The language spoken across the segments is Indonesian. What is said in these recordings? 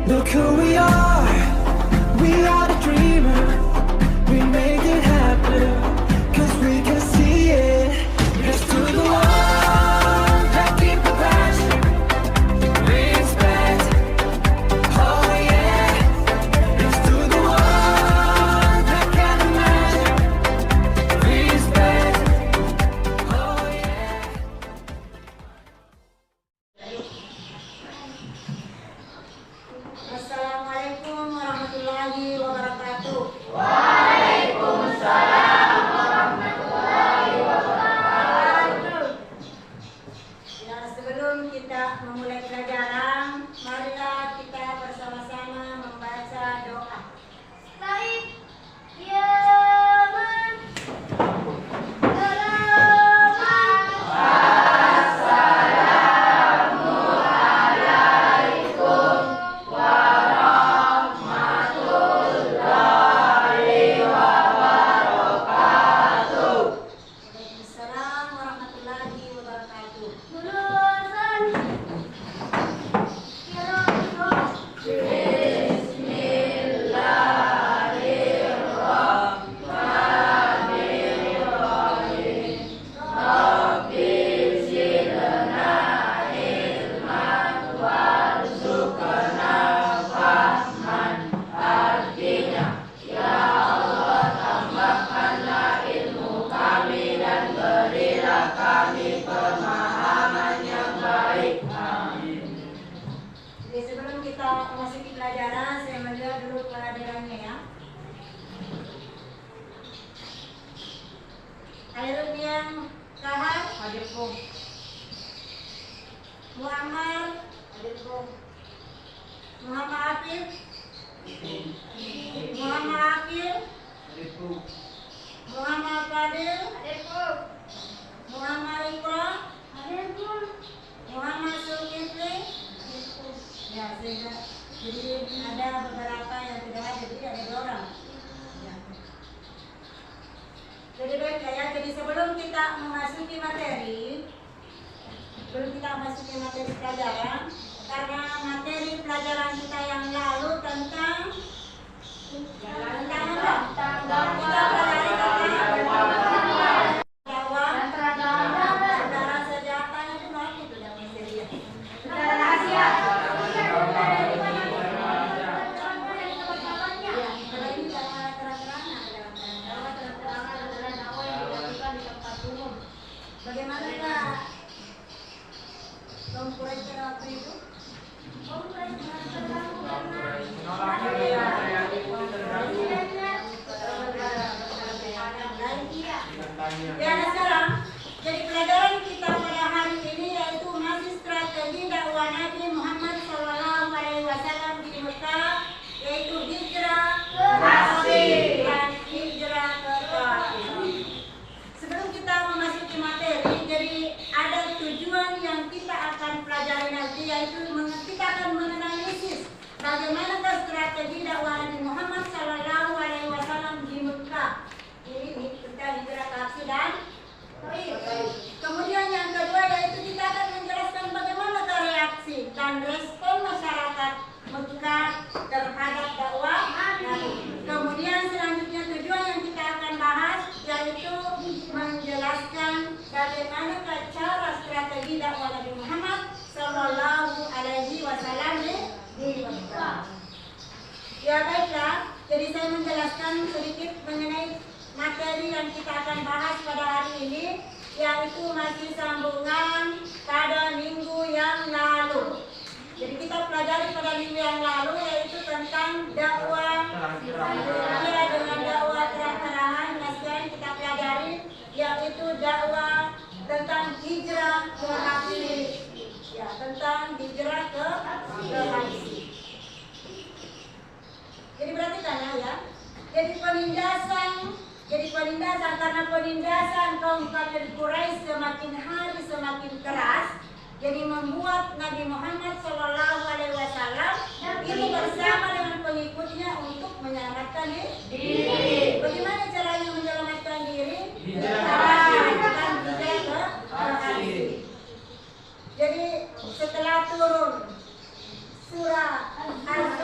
Look who we are the dreamer. We make it happen, 'cause we can see it. Here's to the ones that keep the passion. Respect, oh yeah. Here's to the ones that can imagine. Respect, oh yeah. Assalamualaikum warahmatullahi wabarakatuh. Ya, sebelum kita memulai pelajaran, marilah kita bersama-sama membaca doa. Baik, ya man. Waalaikumsalam warahmatullahi wabarakatuh. Jadi sebelum kita memasuki pelajaran, saya melihat dulu kehadirannya ya. Hairul yang Kahar, hadirku. Muhammad, hadirku. Muhammad Afif, Muhammad Akil, hadirku. Muhammad Fadil, hadirku. Muhammad Iqra, hadirku. Muhammad Zulkifli, hadirku. Ya, sehingga jadi ada beberapa yang tidak hadir, jadi ada 2 orang. Ya. Jadi baiklah ya, jadi sebelum kita memasuki materi pelajaran, karena materi pelajaran kita yang lalu tentang apa? Kita pelajari tentang dakwah, saudara sejahtanya itu lagi itu yang materinya. Saudara rahasia. Bagaimanakah konferensi waktu itu? Ya, sekarang jadi pelajaran kita pada hari ini yaitu masih strategi dakwah Nabi Muhammad SAW di Mekah, yaitu hijrah ke Mesir dan hijrah ke Taif. Sebelum kita memasuki materi, jadi ada tujuan yang kita akan pelajari nanti, yaitu kita akan mengenal ISIS. Bagaimanakah strategi dakwah Nabi Muhammad SAW di Mekah? Ini kita hijrah ke Mesir dan Taif. Kemudian yang kedua yaitu kita akan menjelaskan bagaimana reaksi dan respon masyarakat Mekah terhadap dakwah Nabi. Kemudian selanjutnya tujuan yang kita akan bahas yaitu menjelaskan bagaimana cara strategi dakwah Nabi Muhammad Sallallahu Alaihi Wasallam di Mekah. Ya baiklah, jadi saya menjelaskan sedikit mengenai materi yang kita akan bahas pada hari ini, yaitu masih sambungan pada minggu yang lalu. Jadi kita pelajari pada minggu yang lalu yaitu tentang dakwah dengan dakwah terang-terangan. Sekarang kita pelajari yaitu dakwah tentang hijrah ke Mesir. Ya, tentang hijrah ke Mesir. Jadi perhatikan ya. Jadi penindasan karena penindasan kaum kafir Quraisy semakin hari semakin keras. Jadi membuat Nabi Muhammad SAW ini bersama dengan pengikutnya untuk menyelamatkan diri. Bagaimana caranya menyelamatkan diri? Jadi setelah turun surah Al-Fatiha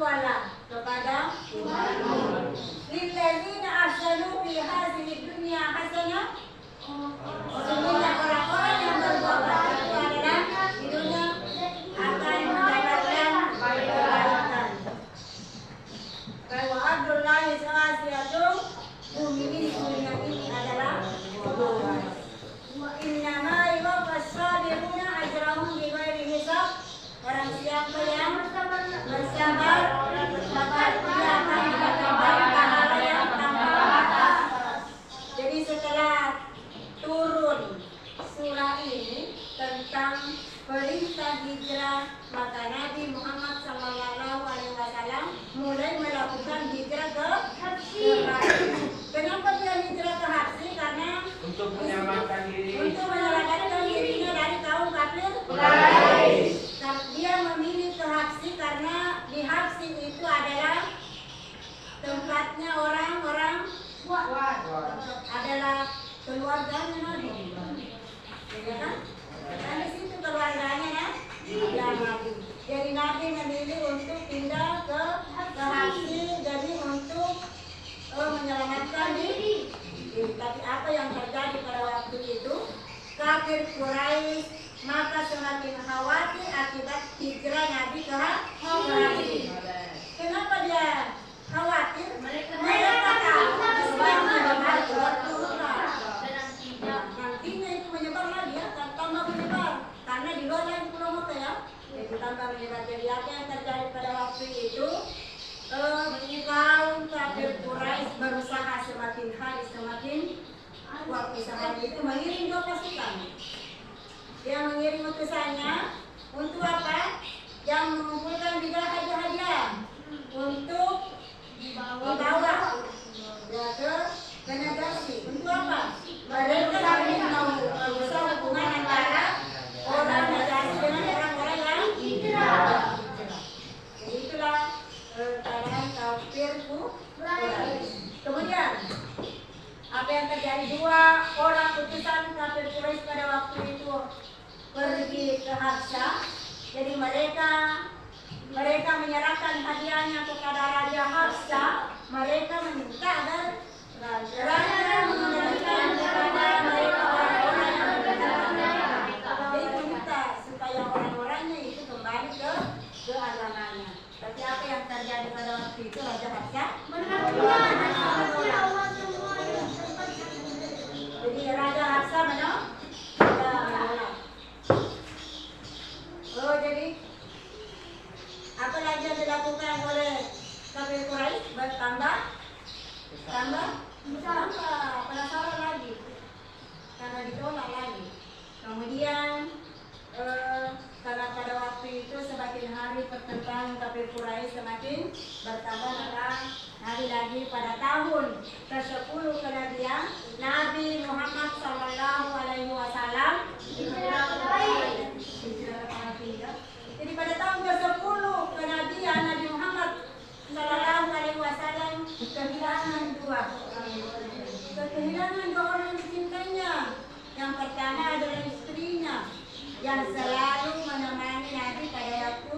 takwalah kepada Tuhanmu. Lilladzina ahsanu fi hadhihi dunya hasanah. Sesungguhnya orang-orang yang berbuat baik itu adalah di dunia akan mendapatkan kebaikan. Wa abdullahi sa'asiyatu mu'minin dunia ini adalah kebaikan. Wa innama yuwaffas sabiruna ajrahum bighairi hisab. Orang siapa yang bersabar dia akan mendapat pahala yang tanpa batas. Jadi setelah turun surah ini tentang perintah hijrah, maka Nabi Muhammad SAW mulai melakukan hijrah ke Habsyi. Kenapa dia hijrah ke Habsyi? Karena untuk menyelamatkan dirinya dari kaum kafir Quraisy. Dia memilih ke Habsyi karena di Habsyi itu adalah tempatnya orang-orang kuat, adalah keluarganya Nabi, ya kan? Dan di situ keluarganya Nabi. Jadi Nabi memilih untuk pindah ke Habsyi, jadi untuk menyelamatkan diri. Tapi apa yang terjadi pada waktu itu? Kafir Quraisy maka semakin khawatir akibat hijrah Nabi ke Habsyi. Kenapa dia khawatir? Mereka tahu nantinya itu menyebar lagi ya, tambah menyebar. Karena di luar lagi Pulau Mekah ya, itu tambah menyebar. Jadi apa yang terjadi pada waktu itu? Kaum kafir Quraisy berusaha semakin hari semakin kuat. Usaha itu mengirim 2 pasukan. Yang mengirim utusannya untuk apa? Yang mengumpulkan juga hadiah-hadiah untuk dibawa ya ke Najasyi. Untuk apa? Mereka mau merusak hubungan antara orang Najasyi dengan orang-orang yang hijrah. Jadi itulah keadaan kafir Quraisy. Kemudian apa yang terjadi? 2 orang utusan kafir Quraisy pada waktu itu pergi ke Habsyi. Jadi mereka menyerahkan hadiahnya kepada Raja Habsyi. Mereka meminta agar Raja mengembalikan kepada mereka orang-orang yang mendapatkan. Jadi meminta supaya orang-orangnya itu kembali ke agamanya. Tapi apa yang terjadi pada waktu itu? Raja Habsyi menolak. Jadi Raja Habsyi menolak. Jadi apa lagi yang dilakukan oleh kafir Quraisy? Bertambah penasaran lagi karena ditolak lagi. Kemudian karena pada waktu itu semakin hari pertentangan kafir Quraisy semakin bertambah, maka hari lagi pada tahun ke-10 kenabian Nabi Muhammad SAW jadi pada tahun ke-10 kenabian Nabi Muhammad SAW kehilangan 2 orang yang dicintainya. Yang pertama adalah istrinya yang selalu menemani Nabi pada waktu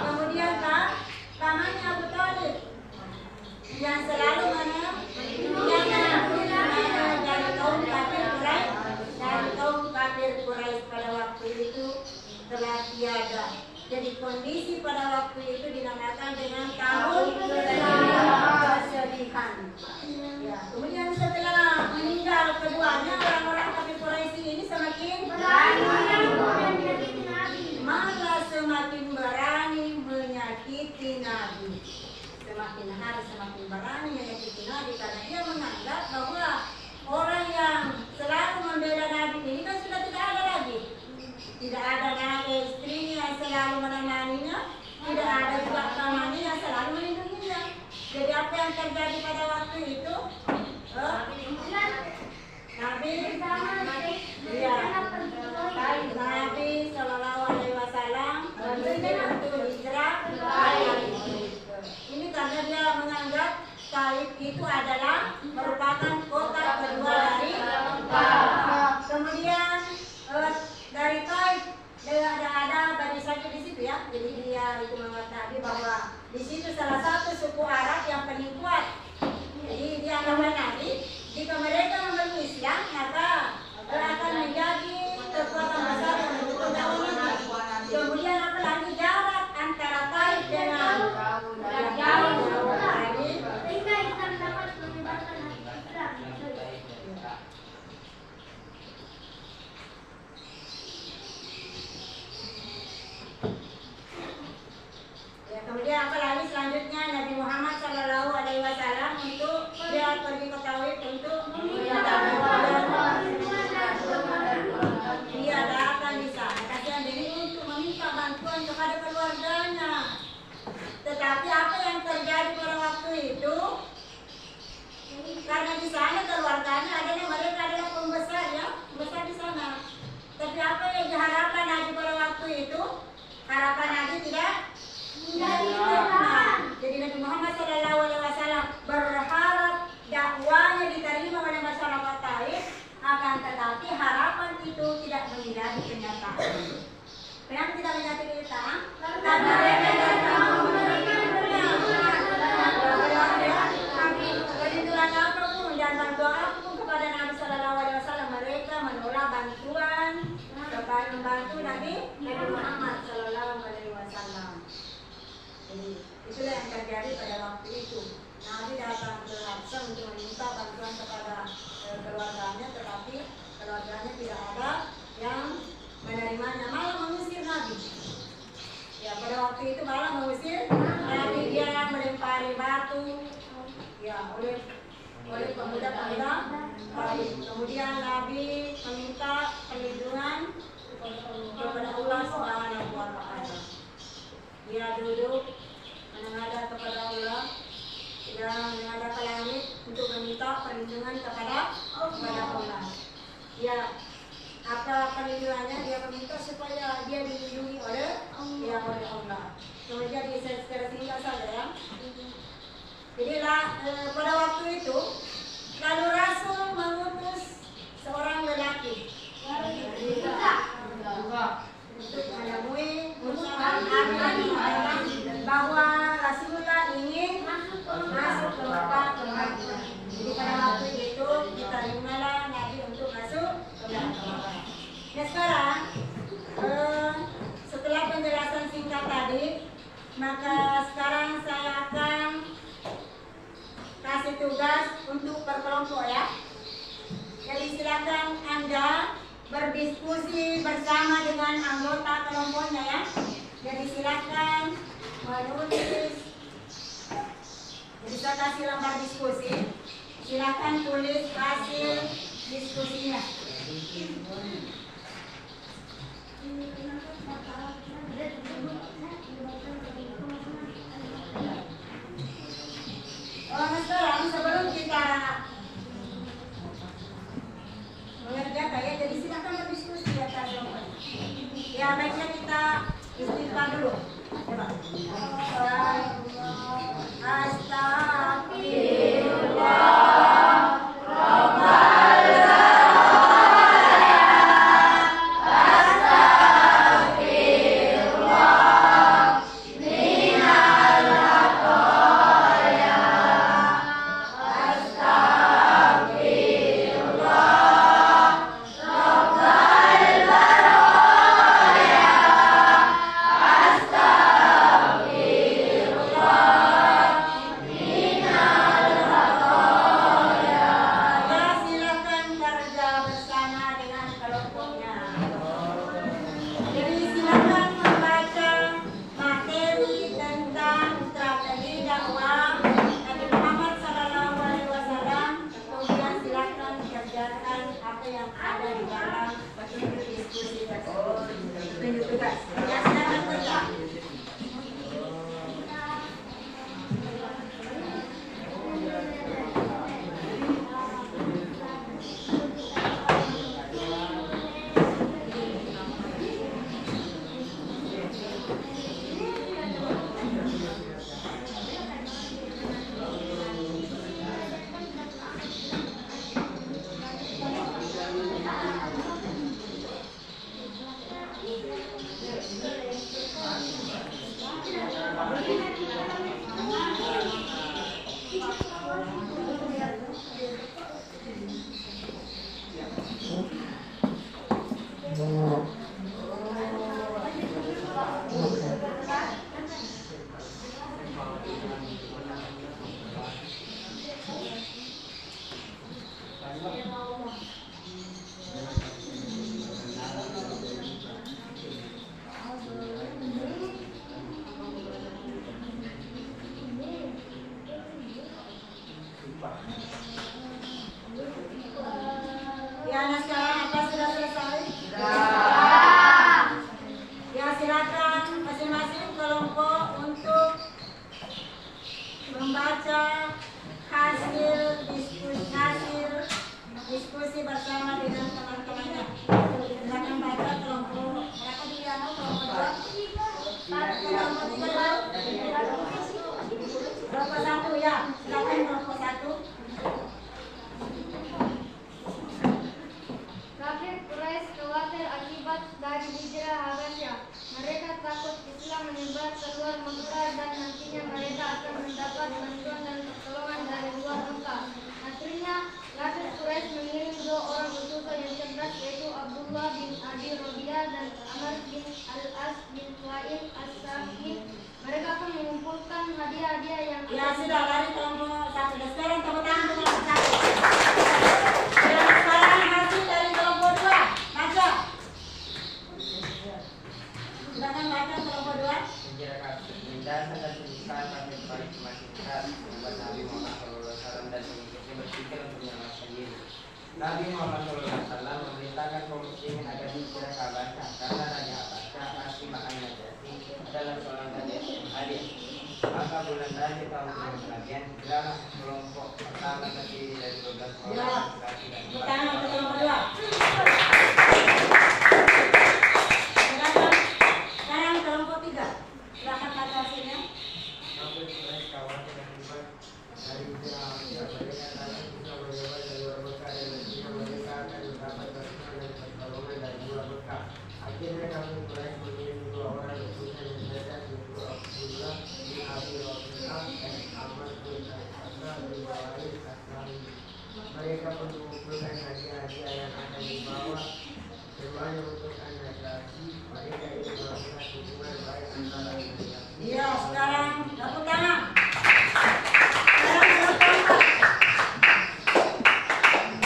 kemudian pamannya Abu Thalib yang selalu dari kaum kafir Quraisy pada waktu itu telah tiada. Jadi kondisi pada waktu itu dinamakan dengan tahun kesedihan. Ya, kemudian setelah meninggal keduanya, orang-orang kafir Quraisy ini semakin malah semakin berani menyakiti Nabi. Semakin hari semakin berani menyakiti Nabi karena dia menganggap bahwa orang yang selalu membela Nabi ini kan sudah tidak ada lagi. Tidak ada lagi istrinya yang selalu menemaninya, tidak ada juga pamannya yang selalu melindunginya. Jadi apa yang terjadi pada waktu itu? Nabi SAW untuk hijrah. Ini karena dia menganggap Taif itu adalah merupakan kota kedua dari Mekah. Kemudian dari Taif ada barisannya di situ ya. Jadi dia itu mengatakan bahwa Di situ salah satu suku Arab yang paling kuat. Jadi dia nama Nabi. Jika mereka memeluk Islam, maka akan menjadi kekuatan besar yang mendukung dakwah Nabi. Kemudian apalagi jarak antara Taif dengan kemudian apalagi selanjutnya Nabi Muhammad Sallallahu Alaihi Wasallam untuk dia pergi ke Taif untuk dia datang di sana kasihan diri untuk meminta bantuan kepada keluarganya. Tetapi apa yang terjadi pada waktu itu? Karena di sana keluarganya adalah mereka adalah pembesar ya, pembesar di sana. Tapi apa yang diharapkan Nabi pada waktu itu? Harapan Nabi tidak jadi Nabi Muhammad SAW berharap dakwanya diterima oleh masyarakat Taif, akan tetapi harapan itu tidak menjadi kenyataan. Kenapa tidak menjadi kenyataan? Karena mereka tidak mau menerima kerinduan apapun dan bantuan apapun kepada Nabi SAW. Mereka menolak bantuan kepada membantu Nabi Muhammad SAW. Jadi itulah yang terjadi pada waktu itu. Nabi datang ke Habsah untuk meminta bantuan kepada keluarganya, tetapi keluarganya tidak ada yang menerimanya, malah mengusir Nabi. Ya, pada waktu itu malah mengusir Nabi, dia melempari batu ya oleh pemuda-pemuda. Kemudian Nabi meminta perlindungan kepada Allah Subhanahu wa Ta'ala. Dia duduk menghadap kepada Allah, dia menghadap ke langit untuk meminta perlindungan kepada Allah. Dia apa perlindungannya? Dia meminta supaya dia dilindungi oleh Allah. Kemudian secara singkat saja ya. Jadi pada waktu itu lalu Rasul mengutus seorang lelaki untuk menemui Musa bahwa Rasulullah ingin masuk ke Mekah kembali. Jadi pada waktu itu diterimalah Nabi untuk masuk ke Mekah. Nah sekarang setelah penjelasan singkat tadi, maka sekarang saya akan kasih tugas untuk berkelompok ya. Jadi silakan Anda berdiskusi bersama dengan anggota kelompoknya ya. Jadi silakan menulis. Jadi saya kasih lembar diskusi. Silakan tulis hasil diskusinya. Sekarang sebelum kita mengerjakan ya, jadi silakan berdiskusi ya teman-teman. Ya baiknya kita istighfar dulu. Coba. Astagfirullah. Astagfirullah. Ya, nah sekarang apa sudah selesai? Ya, silakan masing-masing kelompok untuk membaca hasil diskusi bersama dengan teman-temannya. Silakan baca kelompok berapa di sana, kelompok 2, kelompok 1 ya. Silakan kelompok 1. Kafir Quraisy khawatir akibat dari hijrah Habasya. Mereka takut Islam menyebar keluar Mekah dan nantinya mereka akan mendapat bantuan dan pertolongan dari luar Mekah. Akhirnya Kafir Quraisy mengirim 2 orang utusan yang cerdas, yaitu Abdullah bin Abi Rabi'ah dan Amr bin Al-As bin Wa'il As-Saqif. Mereka pun mengumpulkan hadiah-hadiah yang Ya sudah, dari kelompok 1. Dan sekarang tepuk tangan untuk kelompok 1. Dan sekarang hasil dari kelompok 2. Baca. Silakan baca kelompok 2. Penjelasan dan pembukaan kami balik ke masyarakat membuat Nabi Muhammad SAW dan pengikutnya berpikir untuk menyelamatkan diri. Nabi Muhammad SAW memerintahkan kaum muslimin agar hijrah ke Habasya karena Raja Habasya Hasyim An-Najasyi adalah seorang raja yang adil. Maka bulan Rajab tahun kemudian hijrahlah kelompok pertama terdiri dari 12 orang laki-laki dan Tepuk tangan untuk kelompok 2. Sekarang kelompok 3. Silakan baca hasilnya. Kafir Quraisy khawatir akibat dari hijrah Habasya. Mereka takut bisa menyebar dari luar Mekah dan nantinya mereka akan mendapat bantuan dan pertolongan dari luar Mekah. Akhirnya Kafir Quraisy mengirim 2 orang utusan yang cerdas, yaitu Abdullah bin Abi Rabi'ah dan Amr bin Al-As bin Wa'il As-Saqif. Mereka pun mengumpulkan hadiah-hadiah yang akan dibawa semuanya untuk An-Najasyi. Mereka ingin melakukan hubungan baik antara Najasyi. Iya, sekarang tepuk tangan. Sekarang kelompok 4.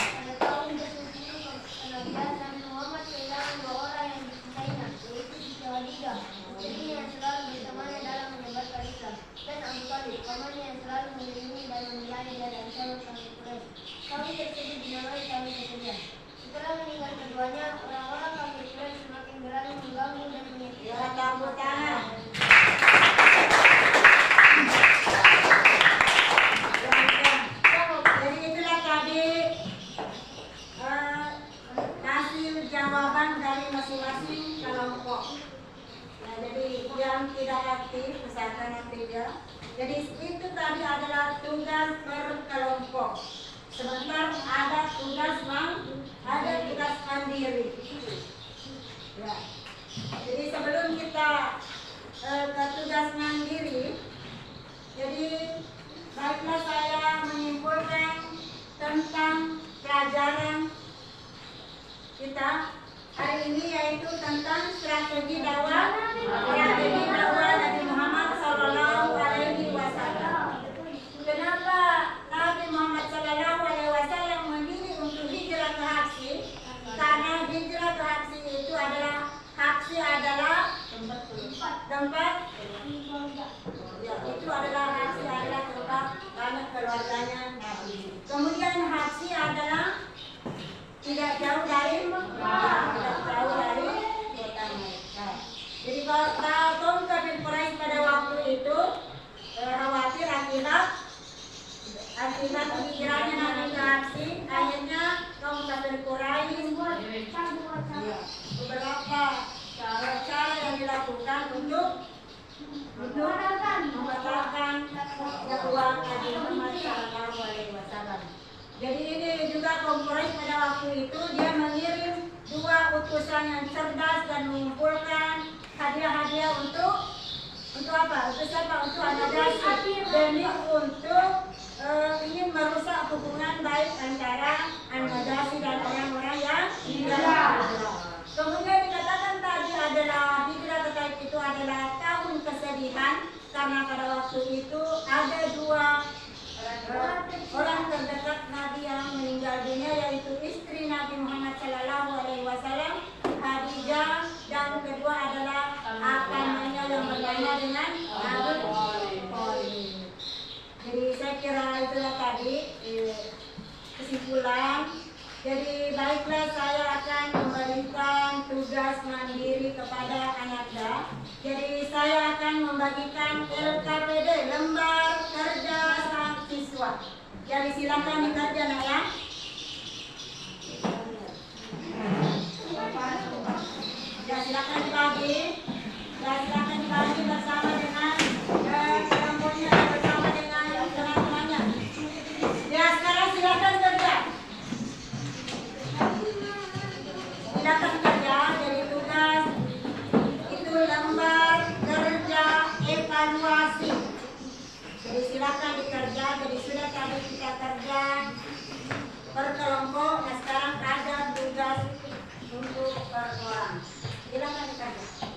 Pada tahun ke-10 kenabian Nabi Muhammad kehilangan 2 orang yang dicintainya, yaitu Siti Khadijah, istrinya yang selalu bersamanya dalam menyebarkan Islam, dan Abu Talib, pamannya yang selalu melindungi dan memelihara dari ancaman Kafir Quraisy. Kami tersebut dinamai kami kesekian. Setelah meninggal keduanya, orang-orang Kafir Quraisy semakin berani mengganggu dan menyakiti. Ya, tepuk tangan. Jadi itulah tadi hasil jawaban dari masing-masing kelompok. Nah, jadi yang tidak aktif, misalkan aktif ya. Jadi itu tadi adalah tugas per kelompok. Sebentar ada tugas ada tugas mandiri. Ya. Jadi sebelum kita ke tugas mandiri, jadi baiklah saya menyimpulkan tentang pelajaran kita hari ini, yaitu tentang strategi dakwah Nabi Muhammad SAW. Kenapa Nabi Muhammad SAW memilih untuk hijrah ke Habsyi? Karena hijrah ke Habsyi itu adalah tempat ya, itu adalah Habsyi adalah tempat banyak keluarganya Nabi. Kemudian Habsyi adalah tidak jauh dari Mekah, tidak jauh dari kota Mekah. Jadi kaum Kafir Quraisy pada waktu itu khawatir akibat hijrahnya Nabi ke Habsyi. Akhirnya kaum Kafir Quraisy beberapa cara yang dilakukan untuk membatalkan dakwah Nabi Muhammad SAW. Jadi ini juga kaum Quraisy pada waktu itu dia mengirim 2 utusan yang cerdas dan mengumpulkan hadiah-hadiah untuk apa? Untuk siapa? Untuk An-Najasyi, demi untuk ingin merusak hubungan baik antara An-Najasyi dan orang-orang yang hijrah. Kemudian dikatakan tadi adalah hijrah ke Taif itu adalah tahun kesedihan karena pada waktu itu ada 2 orang terdekat Nabi yang meninggal dunia, yaitu istri Nabi Muhammad SAW, Khadijah, dan kedua adalah akamanya yang bernama dengan Abu Thalib. Jadi saya kira itulah tadi kesimpulan. Jadi baiklah, saya akan memberikan tugas mandiri kepada Ananda. Jadi saya akan membagikan LKPD, lembar kerja sang siswa. Jadi silakan dikerja nak ya. Ya silakan dibagi. Ya silakan dibagi bersama dengan kelompoknya, bersama dengan teman-temannya. Ya sekarang silakan kerja. Silakan kerja. Jadi tugas itu lembar kerja evaluasi. Jadi silakan dikerja. Jadi sudah tadi kita kerja per kelompok. Nah sekarang ada tugas untuk per orang. Silakan dikerja.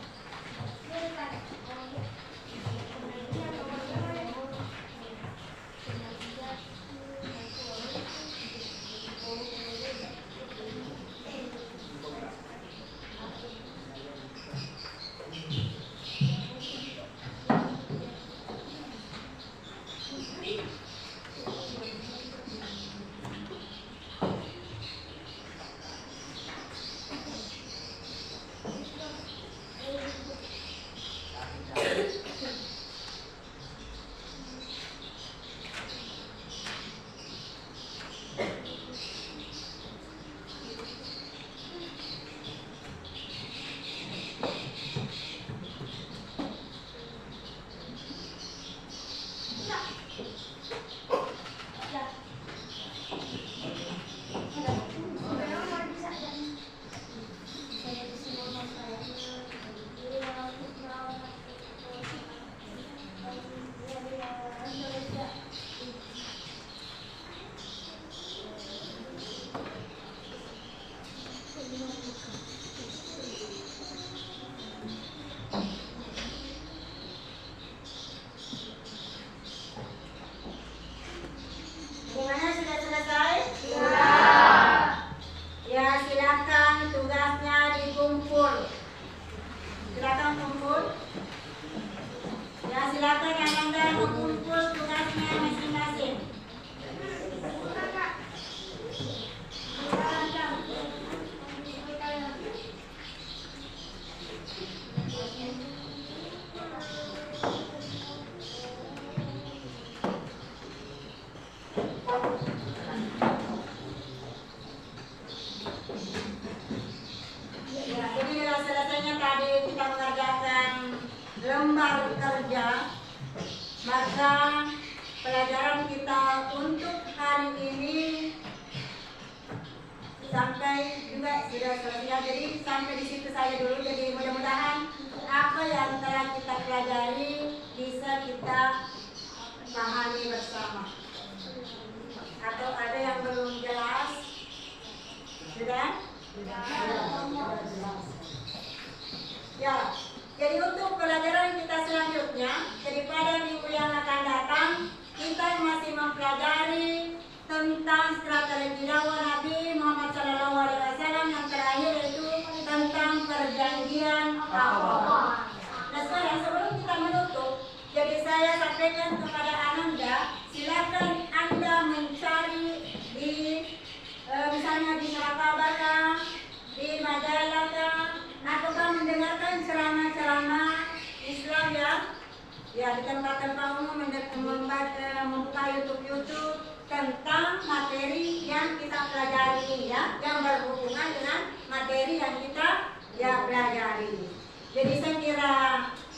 Gimana, sudah selesai? Ya silakan tugasnya dikumpul. Silakan kumpul. Ya silakan yang Anda mengumpul tugasnya masing-masing. Ya, jadi dengan selesainya tadi kita mengerjakan lembar kerja, maka pelajaran kita untuk hari ini sampai juga sudah selesai. Jadi sampai di situ saja dulu. Jadi mudah-mudahan apa yang telah kita pelajari bisa kita pahami bersama. Atau ada yang belum jelas? Sudah? Ya, jadi untuk pelajaran kita selanjutnya, jadi pada minggu yang akan datang, kita masih mempelajari tentang strategi dakwah Nabi Muhammad SAW yang terakhir yaitu tentang perjanjian awal. Nah sekarang sebelum kita menutup, jadi saya sampaikan kepada Ananda, silakan Anda mencari di misalnya di Sarakabata, di majalah, ataukah mendengarkan ceramah-ceramah Islam ya di tempat-tempat umum, membuka YouTube tentang materi yang kita pelajari ini ya, yang berhubungan dengan materi yang kita pelajari. Jadi saya kira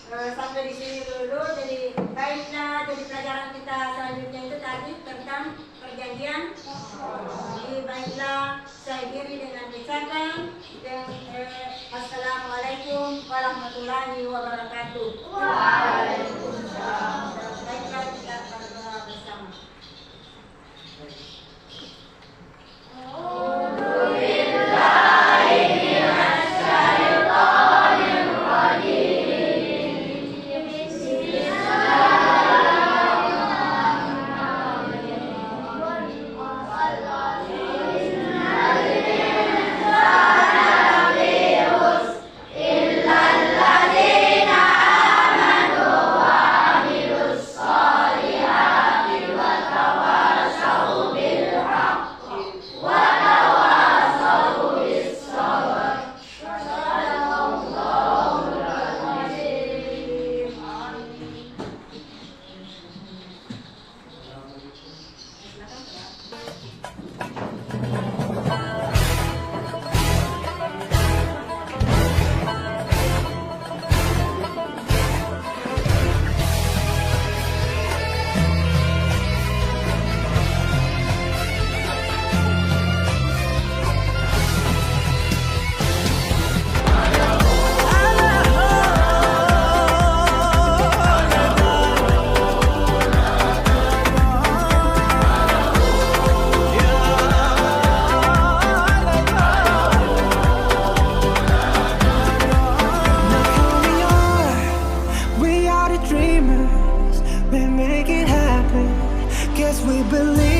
sampai di sini dulu. Jadi baiklah, jadi pelajaran kita selanjutnya itu tadi tentang perjanjian. Jadi baiklah, saya kiri dengan ucapan Assalamualaikum warahmatullahi wabarakatuh. Waalaikumsalam. Baiklah, kita berdoa bersama. Illalladzina we believe